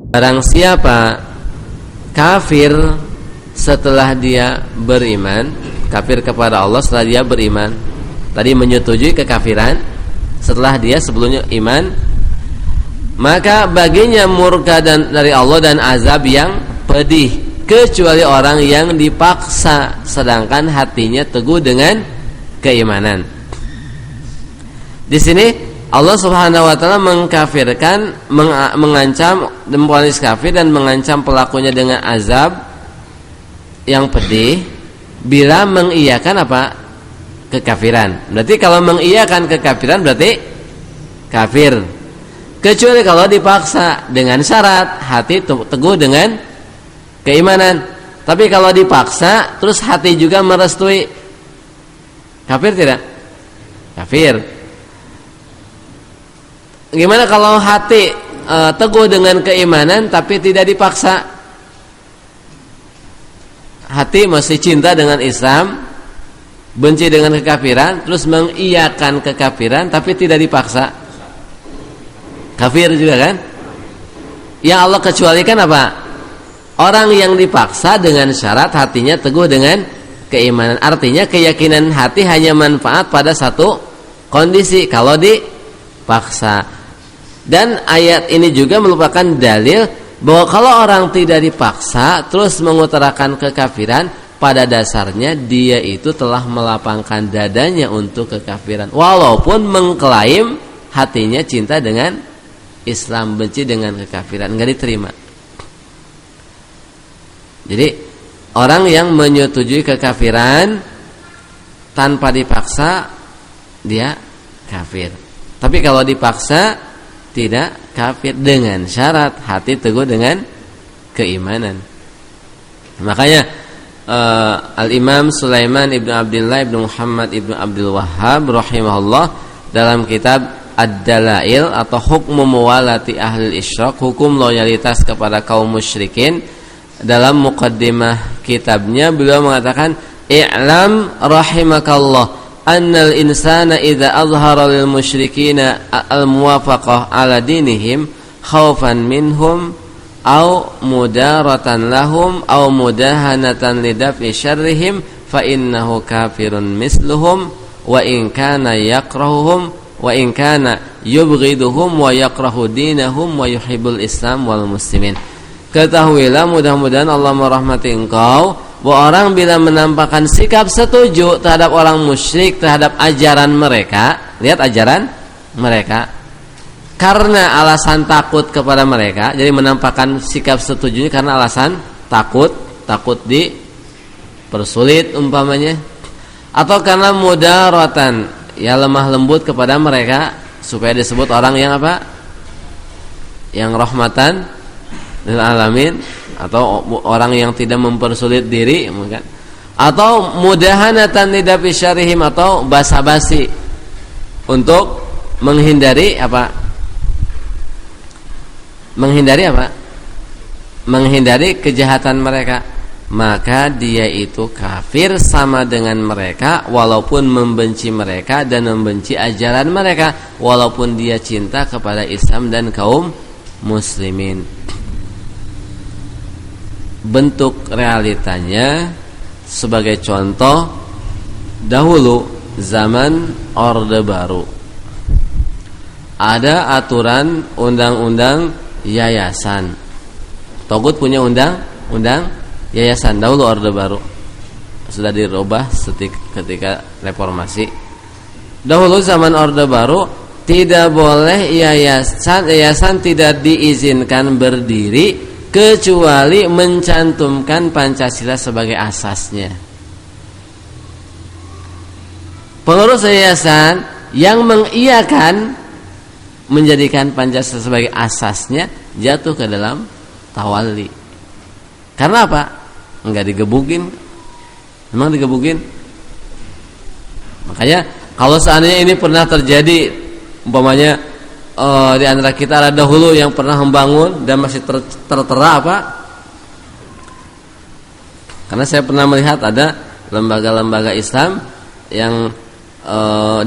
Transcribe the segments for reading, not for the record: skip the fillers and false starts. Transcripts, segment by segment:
Barang siapa kafir setelah dia beriman, kafir kepada Allah setelah dia beriman, tadi menyetujui kekafiran setelah dia sebelumnya iman, maka baginya murka dari Allah dan azab yang pedih, kecuali orang yang dipaksa sedangkan hatinya teguh dengan keimanan. Di sini Allah Subhanahu wa taala mengkafirkan, mengancam, memvonis kafir dan mengancam pelakunya dengan azab yang pedih bila mengiyakan apa? Kekafiran. Berarti kalau mengiyakan kekafiran berarti kafir. Kecuali kalau dipaksa dengan syarat hati teguh dengan keimanan. Tapi kalau dipaksa terus hati juga merestui, kafir tidak? Kafir. Gimana kalau hati teguh dengan keimanan tapi tidak dipaksa? Hati masih cinta dengan Islam, benci dengan kekafiran, terus mengiyakan kekafiran tapi tidak dipaksa, kafir juga kan? Yang Allah kecualikan apa? Orang yang dipaksa dengan syarat hatinya teguh dengan keimanan. Artinya keyakinan hati hanya manfaat pada satu kondisi, kalau dipaksa. Dan ayat ini juga merupakan dalil bahwa kalau orang tidak dipaksa terus mengutarakan kekafiran, pada dasarnya dia itu telah melapangkan dadanya untuk kekafiran, walaupun mengklaim hatinya cinta dengan Islam, benci dengan kekafiran, enggak diterima. Jadi orang yang menyetujui kekafiran tanpa dipaksa dia kafir. Tapi kalau dipaksa tidak kafir, dengan syarat hati teguh dengan keimanan. Makanya Al-Imam Sulaiman ibn Abdullah ibn Muhammad ibn Abdul Wahhab rahimahullah dalam kitab Ad-Dalail atau Hukmu Muwalati Ahlil Isyrak, hukum loyalitas kepada kaum musyrikin, dalam muqaddimah kitabnya beliau mengatakan, i'lam rahimakallah annal insana idza azhara lil musyrikina al muwafaqah ala dinihim khaufan minhum aw mudaratan lahum aw mudahanatan lidaf'i syarrihim fa innahu kafirun misluhum wa in kana yakrahuhum wa in kana yubghiduhum wa yakrahu dinahum wa yuhibbul Islam wal muslimin. Ketahuilah, mudah-mudahan Allah merahmati engkau, bahwa orang bila menampakkan sikap setuju terhadap orang musyrik, terhadap ajaran mereka, lihat ajaran mereka, karena alasan takut kepada mereka, jadi menampakkan sikap setujunya karena alasan takut dipersulit umpamanya, atau karena mudaratan, ya lemah lembut kepada mereka supaya disebut orang yang apa? Yang rahmatan lil alamin, atau orang yang tidak mempersulit diri mungkin, atau mudahanatan lidafi syarihim, atau basa-basi untuk menghindari apa? Menghindari kejahatan mereka, maka dia itu kafir sama dengan mereka walaupun membenci mereka dan membenci ajaran mereka, walaupun dia cinta kepada Islam dan kaum muslimin. Bentuk realitanya sebagai contoh, dahulu zaman Orde Baru ada aturan undang-undang yayasan. Togut punya undang-undang yayasan dahulu Orde Baru, sudah dirubah ketika reformasi. Dahulu zaman Orde Baru tidak boleh yayasan tidak diizinkan berdiri kecuali mencantumkan Pancasila sebagai asasnya. Pengurus yayasan yang mengiyakan menjadikan Pancasila sebagai asasnya jatuh ke dalam tawalli. Karena apa? Enggak digebukin. Memang digebukin. Makanya kalau seandainya ini pernah terjadi, umpamanya di antara kita ada dahulu yang pernah membangun dan masih tertera apa? Karena saya pernah melihat ada lembaga-lembaga Islam yang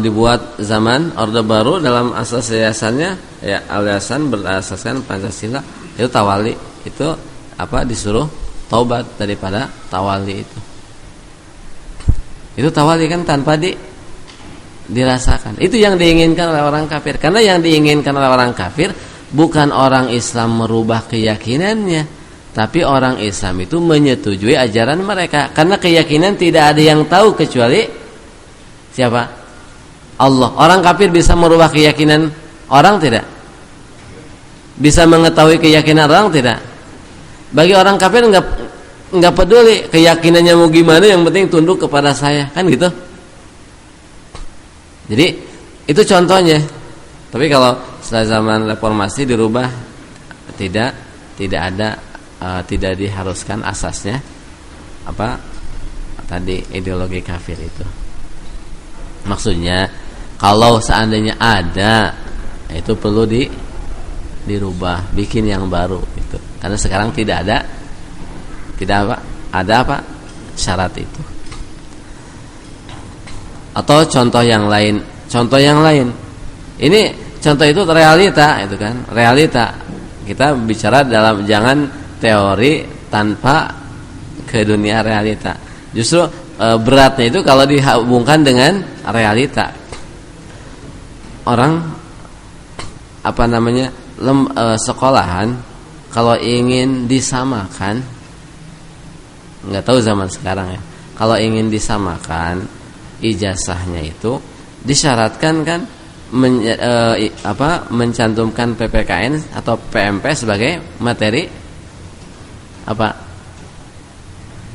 dibuat zaman Orde Baru dalam asas yayasannya, ya yayasan berasaskan Pancasila. Itu tawali, itu disuruh taubat daripada tawali itu. Itu tawali kan tanpa dirasakan. Itu yang diinginkan oleh orang kafir. Karena yang diinginkan oleh orang kafir bukan orang Islam merubah keyakinannya, tapi orang Islam itu menyetujui ajaran mereka. Karena keyakinan tidak ada yang tahu kecuali siapa? Allah. Orang kafir bisa merubah keyakinan orang tidak? Bisa mengetahui keyakinan orang tidak? Bagi orang kafir enggak peduli keyakinannya mau gimana, yang penting tunduk kepada saya, kan gitu. Jadi itu contohnya. Tapi kalau setelah zaman reformasi dirubah, tidak ada, tidak diharuskan asasnya tadi ideologi kafir itu. Maksudnya kalau seandainya ada, itu perlu dirubah, bikin yang baru gitu. Karena sekarang tidak ada syarat itu. Atau contoh yang lain. Ini contoh itu realita, itu kan, realita. Kita bicara dalam, jangan teori tanpa ke dunia realita. Justru beratnya itu kalau dihubungkan dengan realita. Orang sekolahan kalau ingin disamakan, nggak tahu zaman sekarang ya, kalau ingin disamakan ijazahnya itu disyaratkan kan mencantumkan PPKN atau PMP sebagai materi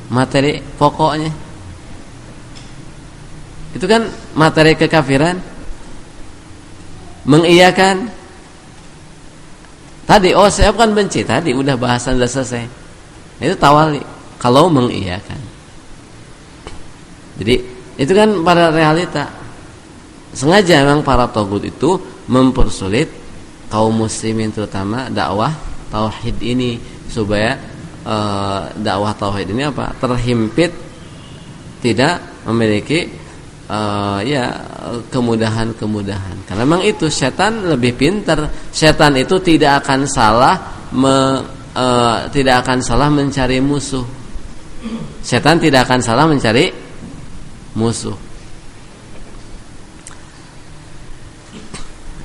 materi pokoknya. Itu kan materi kekafiran. Mengiyakan tadi, saya bukan benci, tadi udah bahasan udah selesai. Itu tawali kalau mengiyakan. Jadi itu kan pada realita. Sengaja memang para togut itu mempersulit kaum muslimin, terutama dakwah tauhid ini, supaya dakwah tauhid ini terhimpit, tidak memiliki kemudahan-kemudahan. Karena memang itu setan lebih pintar. Setan itu tidak akan salah mencari musuh. Setan tidak akan salah mencari musuh.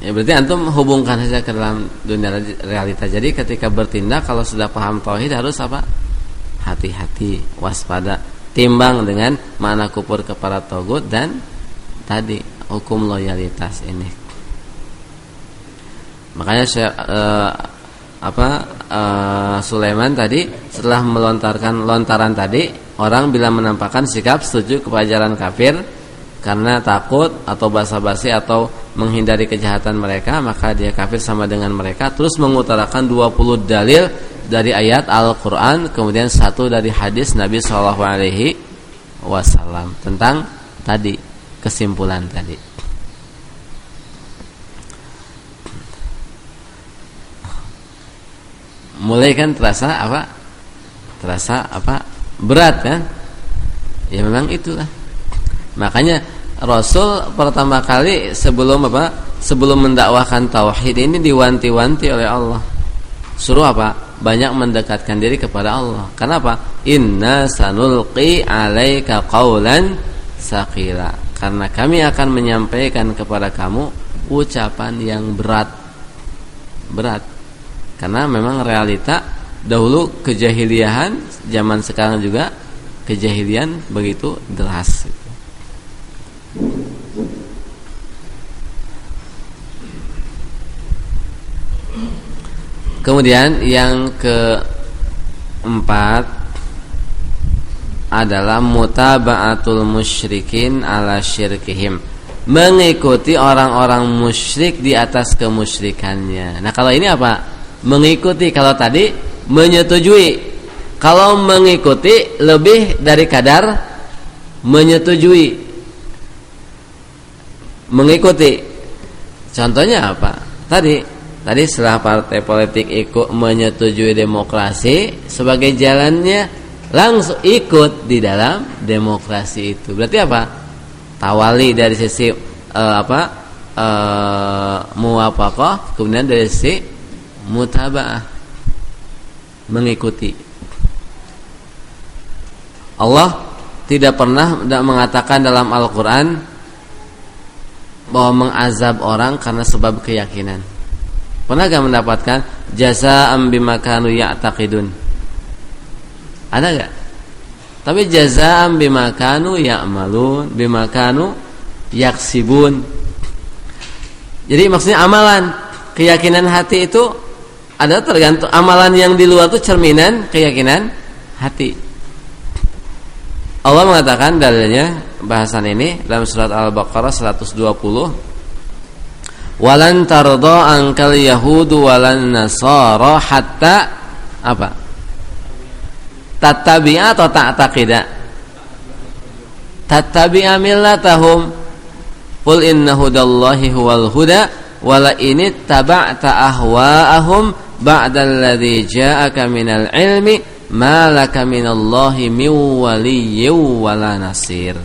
Ya berarti antum hubungkan saja ke dalam dunia realita. Jadi ketika bertindak, kalau sudah paham tauhid harus hati-hati, waspada, timbang dengan makna kufur kepada tagut dan tadi hukum loyalitas ini. Makanya Sulaiman tadi setelah melontarkan lontaran tadi, orang bila menampakkan sikap setuju kepada ajaran kafir karena takut atau basa-basi atau menghindari kejahatan mereka, maka dia kafir sama dengan mereka. Terus mengutarakan 20 dalil dari ayat Al-Quran, kemudian 1 dari hadis Nabi SAW tentang tadi, kesimpulan tadi. Mulai kan terasa berat kan? Ya memang itulah. Makanya Rasul pertama kali sebelum mendakwahkan tauhid ini diwanti-wanti oleh Allah. Suruh banyak mendekatkan diri kepada Allah. Kenapa? Inna sanulqi 'alaika qaulan tsaqila. Karena kami akan menyampaikan kepada kamu ucapan yang berat. Karena memang realita dahulu kejahiliahan, zaman sekarang juga kejahilian begitu deras. Kemudian yang keempat adalah mutaba'atul musyrikin ala syirkihim, mengikuti orang-orang musyrik di atas kemusyrikannya. Nah kalau ini mengikuti. Kalau tadi menyetujui. Kalau mengikuti lebih dari kadar menyetujui. Mengikuti. Contohnya Tadi setelah partai politik ikut menyetujui demokrasi sebagai jalannya, langsung ikut di dalam demokrasi itu. Berarti tawali dari sisi muwafaqah, kemudian dari sisi mutaba'ah. mengikuti. Allah tidak pernah mengatakan dalam Al-Quran bahwa mengazab orang karena sebab keyakinan. Pernah gak mendapatkan jazaa'an bima kanu ya'taqidun? Ada gak? Tapi jazaa'an bima kanu ya'malun, bima kanu yaksibun. Jadi maksudnya amalan, keyakinan hati itu ada tergantung. Amalan yang di luar itu cerminan keyakinan hati. Allah mengatakan dalilnya bahasan ini dalam surat Al-Baqarah 120. Walan tarda ankal yahudu walan nasara hatta apa? Tattabi'a atau ta'taqida? Tattabi'a millatahum. Qul inna hudallahi huwal huda wala in taba'ta ahwa'ahum ba'dalladzi ja'aka minal ilmi ma laka minallahi min waliyyin wala nasir.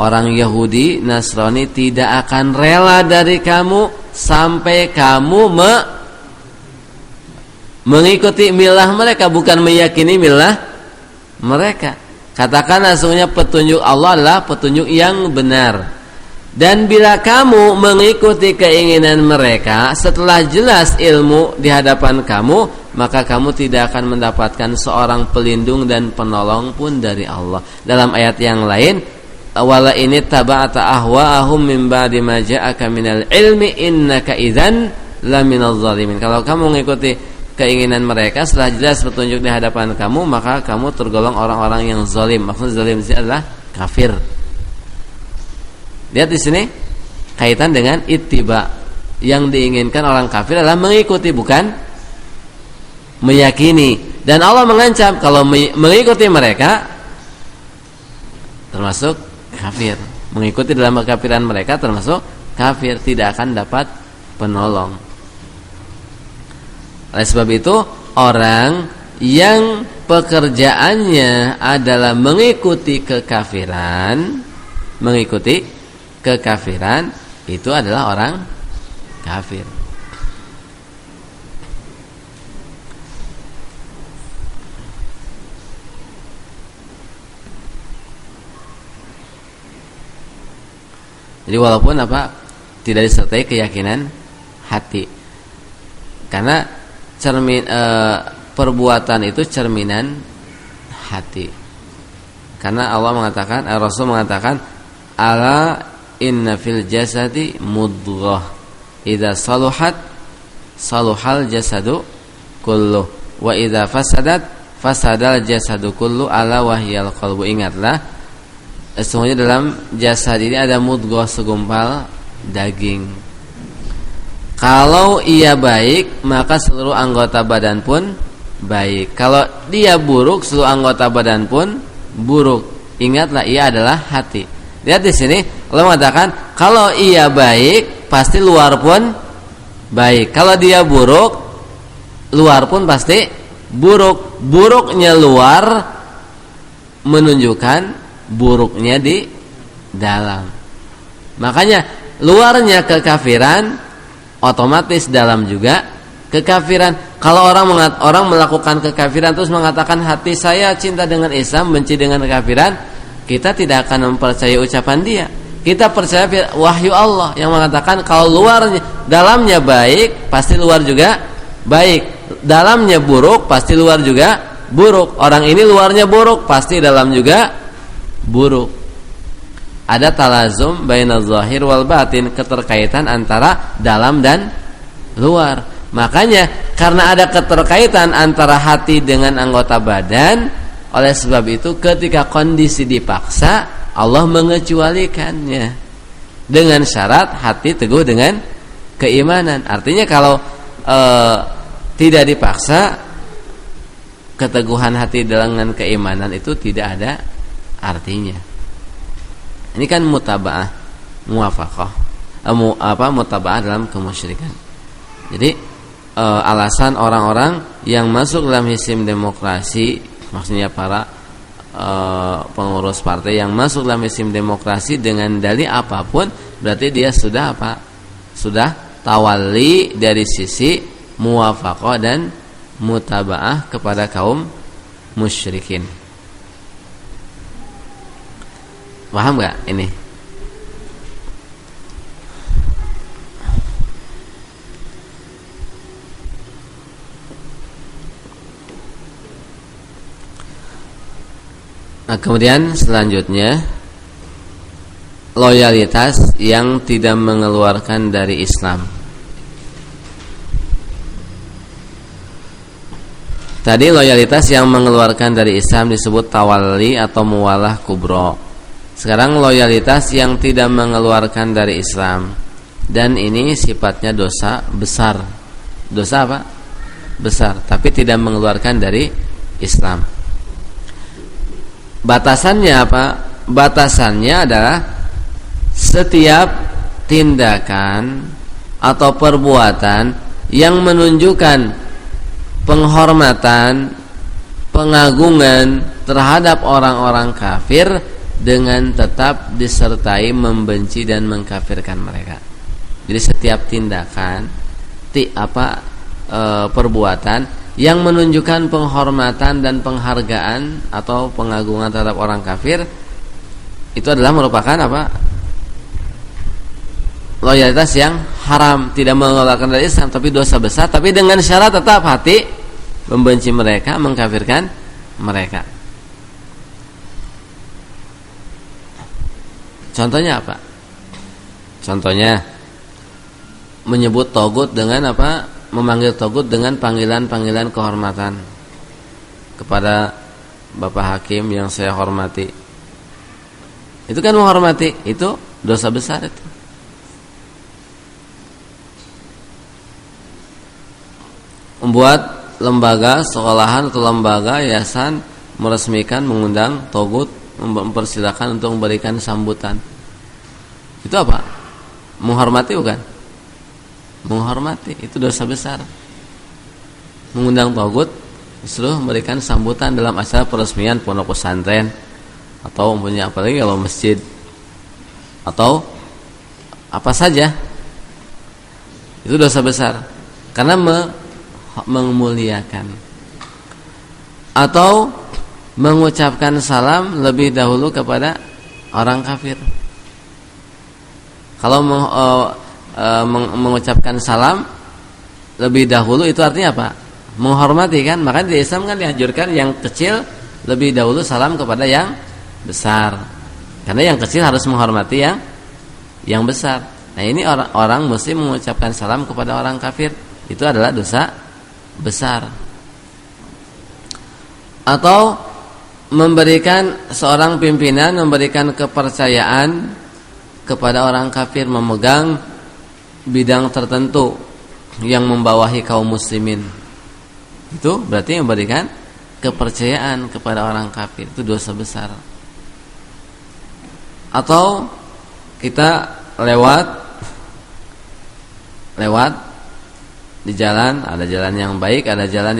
Orang Yahudi, Nasrani tidak akan rela dari kamu sampai kamu mengikuti milah mereka, bukan meyakini milah mereka. Katakan sesungguhnya petunjuk Allah adalah petunjuk yang benar. Dan bila kamu mengikuti keinginan mereka setelah jelas ilmu di hadapan kamu, maka kamu tidak akan mendapatkan seorang pelindung dan penolong pun dari Allah. Dalam ayat yang lain, wala ini taba'ata ahwa'ahum min ba'di ma ja'aka minal ilmi innaka idzan laminaz zalimin. Kalau kamu mengikuti keinginan mereka setelah jelas petunjuk di hadapan kamu, maka kamu tergolong orang-orang yang zalim. Maksud zalim itu adalah kafir. Lihat di sini kaitan dengan ittiba. Yang diinginkan orang kafir adalah mengikuti, bukan meyakini. Dan Allah mengancam kalau mengikuti mereka termasuk kafir. Mengikuti dalam kekafiran mereka termasuk kafir, tidak akan dapat penolong. Oleh sebab itu, orang yang pekerjaannya adalah mengikuti kekafiran, itu adalah orang kafir. Jadi walaupun tidak disertai keyakinan hati, karena perbuatan itu cerminan hati. Karena Allah mengatakan, Rasul mengatakan, ala inna fil jasadi mudghah idza saluhat saluhal jasadu kullu wa idza fasadat fasadal jasadu kullu ala wahyal qalbu. Ingatlah, sesungguhnya dalam jasad ini ada mudghah, segumpal daging. Kalau ia baik, maka seluruh anggota badan pun baik. Kalau dia buruk, seluruh anggota badan pun buruk. Ingatlah, ia adalah hati. Lihat di sini, Allah mengatakan kalau ia baik, pasti luar pun baik. Kalau dia buruk, luar pun pasti buruk. Buruknya luar menunjukkan buruknya di dalam. Makanya luarnya kekafiran, otomatis dalam juga kekafiran. Kalau orang melakukan kekafiran terus mengatakan hati saya cinta dengan Islam, benci dengan kekafiran, kita tidak akan mempercayai ucapan dia. Kita percaya wahyu Allah yang mengatakan kalau dalamnya baik, pasti luar juga baik. Dalamnya buruk, pasti luar juga buruk. Orang ini luarnya buruk, pasti dalam juga buruk. Ada talazum bainaz zahir wal batin, keterkaitan antara dalam dan luar. Makanya karena ada keterkaitan antara hati dengan anggota badan, oleh sebab itu ketika kondisi dipaksa, Allah mengecualikannya dengan syarat hati teguh dengan keimanan. Artinya kalau tidak dipaksa, keteguhan hati dengan keimanan itu tidak ada artinya. Ini kan mutaba'ah, muwafaqah, mutaba'ah dalam kemusyrikan. Jadi alasan orang-orang yang masuk dalam sistem demokrasi, maksudnya para pengurus partai yang masuk dalam sistem demokrasi dengan dalih apapun, berarti dia sudah sudah tawalli dari sisi muwafaqah dan mutabaah kepada kaum musyrikin. Paham gak ini? Nah, kemudian selanjutnya loyalitas yang tidak mengeluarkan dari Islam. Tadi loyalitas yang mengeluarkan dari Islam disebut tawalli atau muwalah kubro. Sekarang loyalitas yang tidak mengeluarkan dari Islam, dan ini sifatnya dosa besar. Dosa apa? Besar, tapi tidak mengeluarkan dari Islam. Batasannya apa? Batasannya adalah setiap tindakan atau perbuatan yang menunjukkan penghormatan, pengagungan terhadap orang-orang kafir dengan tetap disertai membenci dan mengkafirkan mereka. Jadi setiap tindakan perbuatan yang menunjukkan penghormatan dan penghargaan atau pengagungan terhadap orang kafir, itu adalah merupakan apa? Loyalitas yang haram, tidak mengeluarkan dari Islam, tapi dosa besar, tapi dengan syarat tetap hati membenci mereka, mengkafirkan mereka. Contohnya apa? Contohnya menyebut togut dengan apa? Memanggil togut dengan panggilan-panggilan kehormatan kepada Bapak Hakim yang saya hormati. Itu kan menghormati, itu dosa besar itu. Membuat lembaga, sekolahan atau lembaga, yayasan meresmikan, mengundang togut, mempersilakan untuk memberikan sambutan. Itu apa? Menghormati bukan? Menghormati, itu dosa besar. Mengundang togut, disuruh memberikan sambutan dalam acara peresmian pondok pesantren atau punya apalagi kalau masjid atau apa saja, itu dosa besar karena memuliakan. Atau mengucapkan salam lebih dahulu kepada orang kafir. Kalau mengucapkan salam lebih dahulu itu artinya apa? Menghormati kan? Maka di Islam kan dianjurkan yang kecil lebih dahulu salam kepada yang besar. Karena yang kecil harus menghormati yang besar. Nah, ini orang mesti mengucapkan salam kepada orang kafir. Itu adalah dosa besar. Atau memberikan seorang pimpinan memberikan kepercayaan kepada orang kafir, memegang bidang tertentu yang membawahi kaum muslimin. Itu berarti memberikan kepercayaan kepada orang kafir, itu dosa besar. Atau kita lewat di jalan, ada jalan yang baik, ada jalan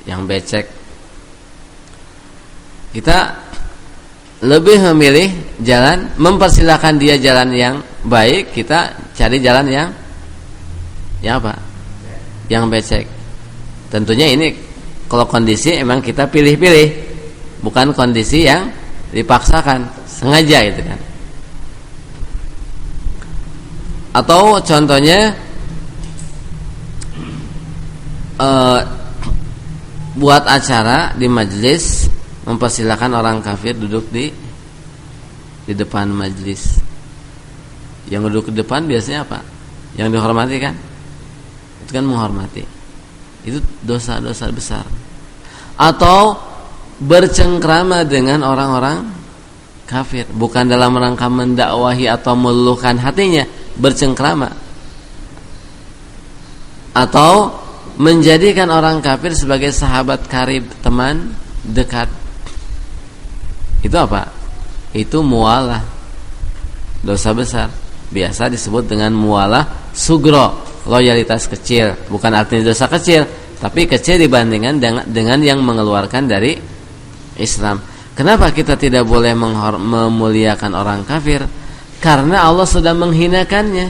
yang becek. Kita lebih memilih jalan, mempersilahkan dia jalan yang baik, kita cari jalan yang apa? Yang becek. Tentunya ini kalau kondisi emang kita pilih-pilih, bukan kondisi yang dipaksakan, sengaja itu kan. Atau contohnya buat acara di majelis, mempersilahkan orang kafir duduk di depan majelis. Yang duduk di depan biasanya apa? Yang dihormati kan? Itu kan menghormati. Itu dosa-dosa besar. Atau bercengkrama dengan orang-orang kafir, bukan dalam rangka mendakwahi atau meluluhkan hatinya, bercengkrama. Atau menjadikan orang kafir sebagai sahabat karib, teman dekat. Itu apa? Itu muwalah, dosa besar. Biasa disebut dengan muwalah sugro, loyalitas kecil. Bukan artinya dosa kecil, tapi kecil dibandingkan dengan yang mengeluarkan dari Islam. Kenapa kita tidak boleh memuliakan orang kafir? Karena Allah sudah menghinakannya.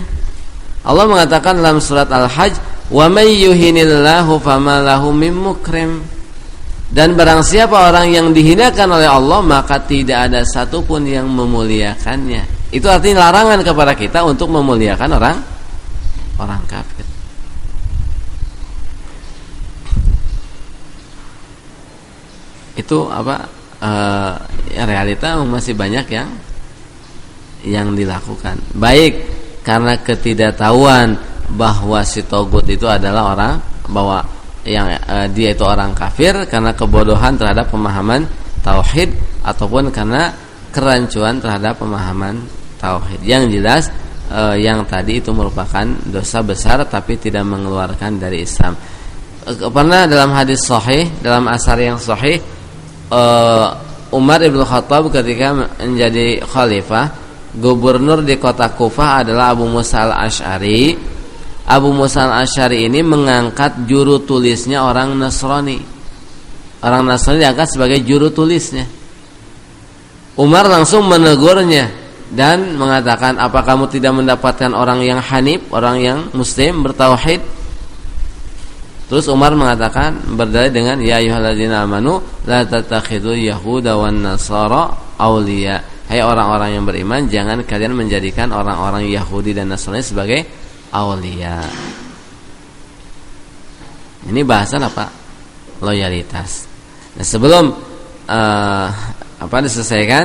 Allah mengatakan dalam surat Al-Hajj, Wa may yuhinillahu fama lahu mim mukrim. Dan barang siapa orang yang dihinakan oleh Allah, maka tidak ada satupun yang memuliakannya. Itu artinya larangan kepada kita untuk memuliakan orang kafir. Itu apa? Realita masih banyak yang dilakukan. Baik karena ketidaktahuan bahwa si togut itu adalah orang, bahwa yang dia itu orang kafir karena kebodohan terhadap pemahaman tauhid, ataupun karena kerancuan terhadap pemahaman tauhid. Yang jelas yang tadi itu merupakan dosa besar tapi tidak mengeluarkan dari Islam. Pernah dalam hadis sahih, dalam asar yang sahih, Umar ibn Khattab ketika menjadi khalifah, gubernur di kota Kufah adalah Abu Musa al-Asy'ari. Abu Musa al-Asy'ari ini mengangkat juru tulisnya orang Nasrani. Orang Nasrani diangkat sebagai juru tulisnya. Umar langsung menegurnya dan mengatakan, apa kamu tidak mendapatkan orang yang hanif, orang yang muslim, bertauhid? Terus Umar mengatakan, berdalil dengan ya ayyuhalladzina amanu la tattakhidul yahuda wan nasara auliya. Hai orang-orang yang beriman, jangan kalian menjadikan orang-orang Yahudi dan Nasrani sebagai aulia. Ini bahasan apa? Loyalitas. Nah, sebelum diselesaikan,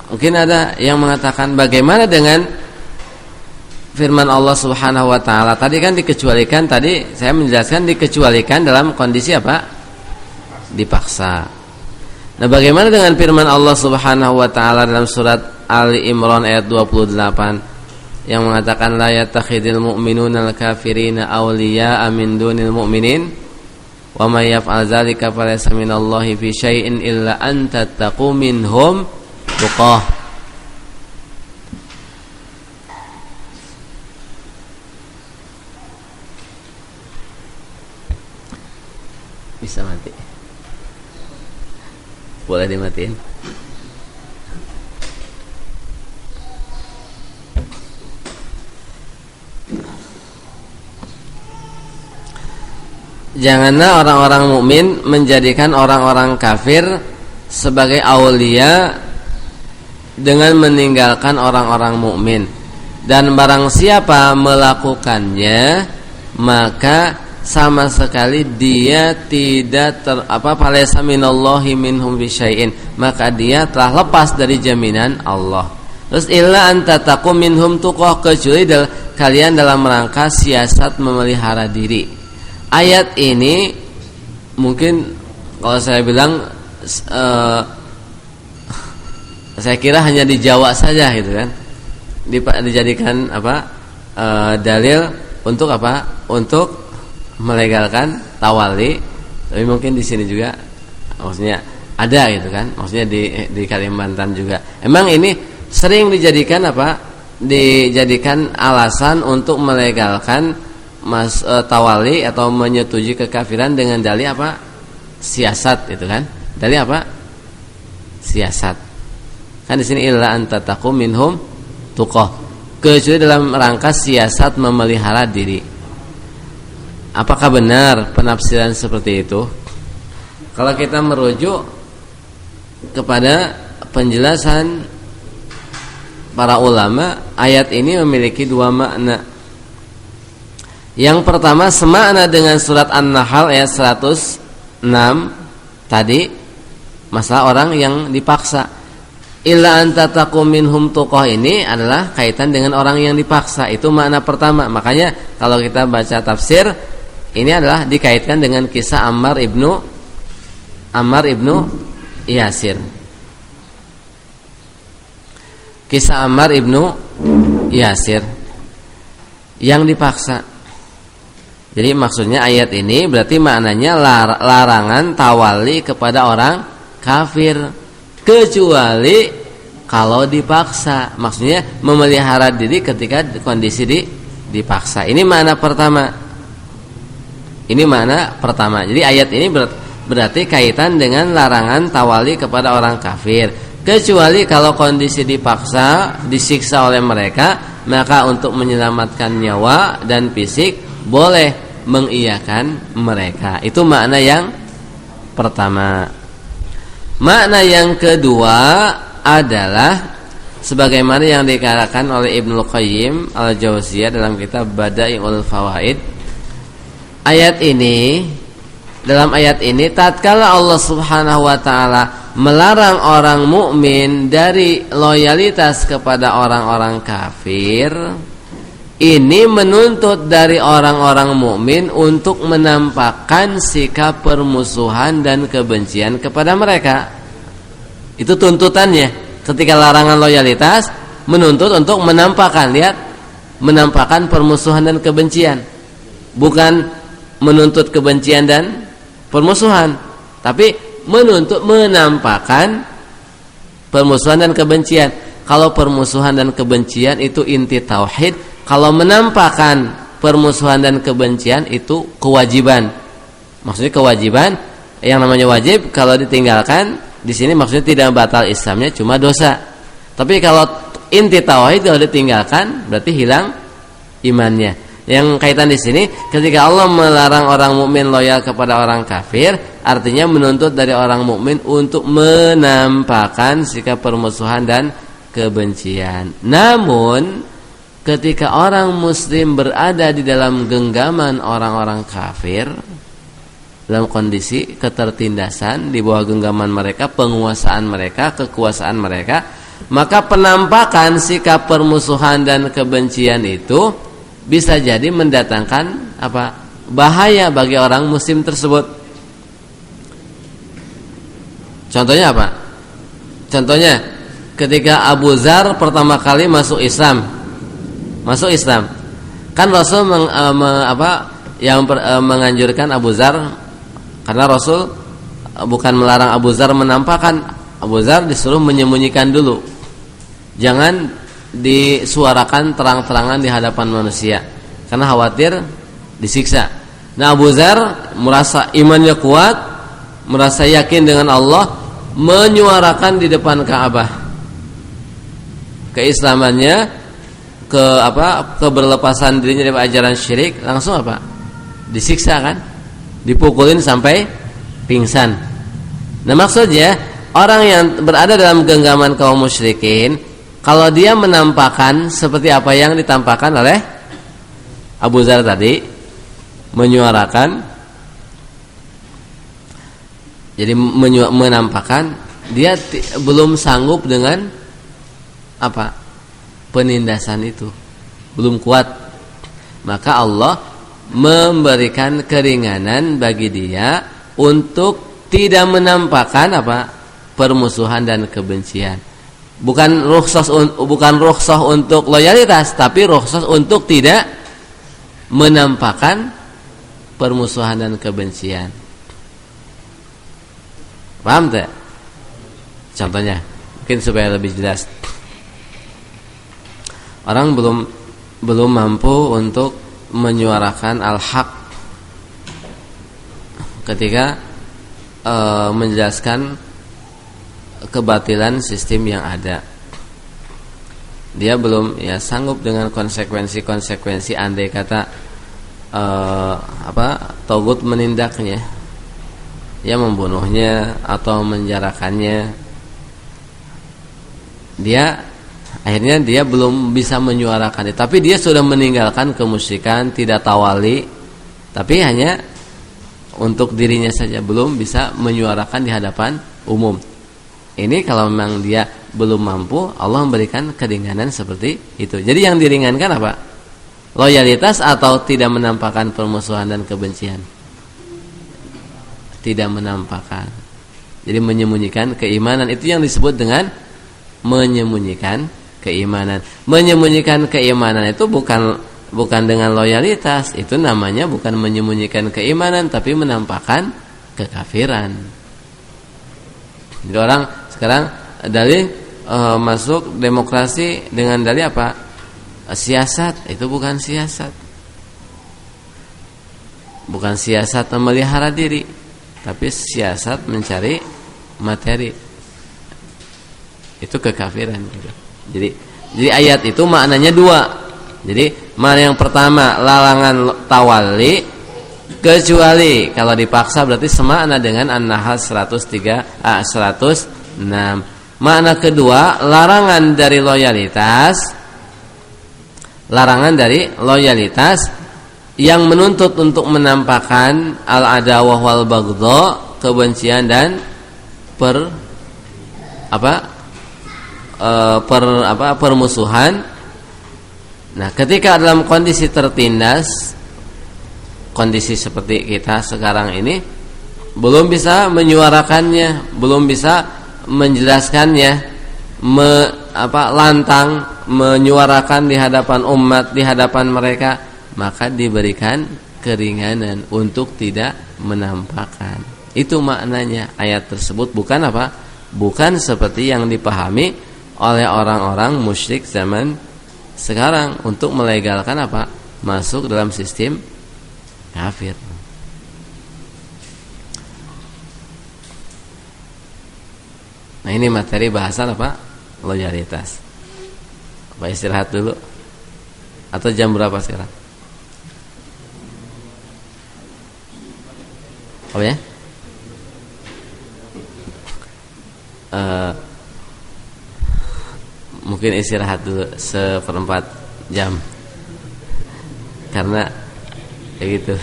mungkin ada yang mengatakan bagaimana dengan firman Allah Subhanahu wa taala. Tadi kan dikecualikan, tadi saya menjelaskan dikecualikan dalam kondisi apa? Dipaksa. Nah, bagaimana dengan firman Allah Subhanahu wa taala dalam surat Ali Imran ayat 28 yang mengatakan la yattakhidul mu'minuna al-kafirina awliya'a min dunil mu'minin wa may yaf'al dzalika falaysa minallahi fi syai'in illa an tattaqu minhum tuqah. Bisa mati. Boleh dimatiin. Janganlah orang-orang mukmin menjadikan orang-orang kafir sebagai aulia dengan meninggalkan orang-orang mukmin. Dan barang siapa melakukannya, maka sama sekali dia tidak falaysa minallahi minhum bisyai'in, maka dia telah lepas dari jaminan Allah. Terus illa anta taqum minhum tuqah, kecuali kalian dalam rangka siasat memelihara diri. Ayat ini mungkin kalau saya bilang saya kira hanya di Jawa saja gitu kan, dijadikan dalil untuk apa? Untuk melegalkan tawali. Tapi mungkin di sini juga maksudnya ada gitu kan, maksudnya di Kalimantan juga. Emang ini sering dijadikan dijadikan alasan untuk melegalkan tawali atau menyetujui kekafiran dengan dalil apa? Siasat itu kan. Dalil apa? Siasat. Kan di sini illa anta taqum minhum tuqah, kecuali dalam rangka siasat memelihara diri. Apakah benar penafsiran seperti itu? Kalau kita merujuk kepada penjelasan para ulama, ayat ini memiliki dua makna. Yang pertama semakna dengan surat An-Nahl ayat 106 tadi, masalah orang yang dipaksa. Illa anta taqum minhum tuqah ini adalah kaitan dengan orang yang dipaksa. Itu makna pertama. Makanya kalau kita baca tafsir, ini adalah dikaitkan dengan kisah Ammar ibnu Yasir. Kisah Ammar ibnu Yasir yang dipaksa. Jadi maksudnya ayat ini berarti maknanya larangan tawali kepada orang kafir, kecuali kalau dipaksa. Maksudnya memelihara diri ketika kondisi dipaksa. Ini makna pertama. Jadi ayat ini berarti kaitan dengan larangan tawali kepada orang kafir, kecuali kalau kondisi dipaksa, disiksa oleh mereka, maka untuk menyelamatkan nyawa dan fisik boleh mengiyakan mereka. Itu makna yang pertama. Makna yang kedua adalah sebagaimana yang dikatakan oleh Ibnu Qayyim Al-Jauziyah dalam kitab Bada'iul Fawaid. Dalam ayat ini tatkala Allah Subhanahu wa taala melarang orang mukmin dari loyalitas kepada orang-orang kafir, ini menuntut dari orang-orang mukmin untuk menampakkan sikap permusuhan dan kebencian kepada mereka. Itu tuntutannya. Ketika larangan loyalitas menuntut untuk menampakkan, menampakkan permusuhan dan kebencian. Bukan menuntut kebencian dan permusuhan, tapi menuntut menampakkan permusuhan dan kebencian. Kalau permusuhan dan kebencian itu inti tauhid, kalau menampakkan permusuhan dan kebencian itu kewajiban. Maksudnya kewajiban, yang namanya wajib kalau ditinggalkan di sini maksudnya tidak batal Islamnya, cuma dosa. Tapi kalau inti tauhid kalau ditinggalkan berarti hilang imannya. Yang kaitan di sini ketika Allah melarang orang mukmin loyal kepada orang kafir, artinya menuntut dari orang mukmin untuk menampakkan sikap permusuhan dan kebencian. Namun ketika orang muslim berada di dalam genggaman orang-orang kafir, dalam kondisi ketertindasan di bawah genggaman mereka, penguasaan mereka, kekuasaan mereka, maka penampakan sikap permusuhan dan kebencian itu bisa jadi mendatangkan bahaya bagi orang muslim tersebut. Contohnya apa? Contohnya ketika Abu Dzar pertama kali masuk Islam, kan Rasul menganjurkan Abu Dzar, karena Rasul bukan melarang Abu Dzar menampakkan. Abu Dzar disuruh menyembunyikan dulu, jangan disuarakan terang-terangan di hadapan manusia karena khawatir disiksa. Nah, Abu Dzar merasa imannya kuat, merasa yakin dengan Allah, menyuarakan di depan Ka'bah keislamannya, keberlepasan dirinya dari ajaran syirik. Langsung disiksa kan, dipukulin sampai pingsan. Nah, maksudnya orang yang berada dalam genggaman kaum musyrikin, kalau dia menampakkan seperti apa yang ditampakkan oleh Abu Dzar tadi, menyuarakan, jadi menampakkan, dia belum sanggup dengan penindasan itu, belum kuat, maka Allah memberikan keringanan bagi dia untuk tidak menampakkan permusuhan dan kebencian. Bukan rukhsah untuk loyalitas, tapi rukhsah untuk tidak menampakkan permusuhan dan kebencian. Paham tak? Contohnya, mungkin supaya lebih jelas. Orang belum mampu untuk menyuarakan al-haq ketika menjelaskan kebatilan sistem yang ada. Dia belum sanggup dengan konsekuensi andai kata togut menindaknya, membunuhnya atau menjarakannya. Akhirnya dia belum bisa menyuarakan itu, tapi dia sudah meninggalkan kemusyrikan, tidak tawali, tapi hanya untuk dirinya saja, belum bisa menyuarakan di hadapan umum. Ini kalau memang dia belum mampu, Allah memberikan keringanan seperti itu. Jadi yang diringankan apa? Loyalitas atau tidak menampakkan permusuhan dan kebencian? Tidak menampakkan. Jadi menyembunyikan keimanan, itu yang disebut dengan menyembunyikan keimanan. Menyembunyikan keimanan itu bukan dengan loyalitas, itu namanya bukan menyembunyikan keimanan, tapi menampakkan kekafiran. Jadi orang sekarang dalih masuk demokrasi dengan dalih apa? Siasat. Itu bukan siasat. Bukan siasat memelihara diri, tapi siasat mencari materi. Itu kekafiran gitu. Jadi Jadi ayat itu maknanya dua. Jadi makna yang pertama larangan tawalli, kecuali kalau dipaksa, berarti semakna dengan An-Nahl 106. Makna kedua larangan dari loyalitas. Larangan dari loyalitas yang menuntut untuk menampakkan al-adawah wal baghdha, kebencian dan permusuhan. Nah, ketika dalam kondisi tertindas, kondisi seperti kita sekarang ini, belum bisa menyuarakannya, belum bisa menjelaskannya, lantang menyuarakan di hadapan umat, di hadapan mereka, maka diberikan keringanan untuk tidak menampakkan. Itu maknanya ayat tersebut, bukan bukan seperti yang dipahami oleh orang-orang musyrik zaman sekarang untuk melegalkan masuk dalam sistem kafir. Nah, ini materi bahasan loyalitas. Istirahat dulu atau jam berapa sekarang? Ya? Mungkin istirahat dulu 1/4 jam karena kayak gitu.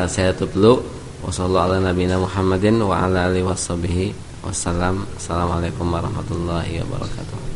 Saya tutup dulu. Wassalamualaikum warahmatullahi wabarakatuh.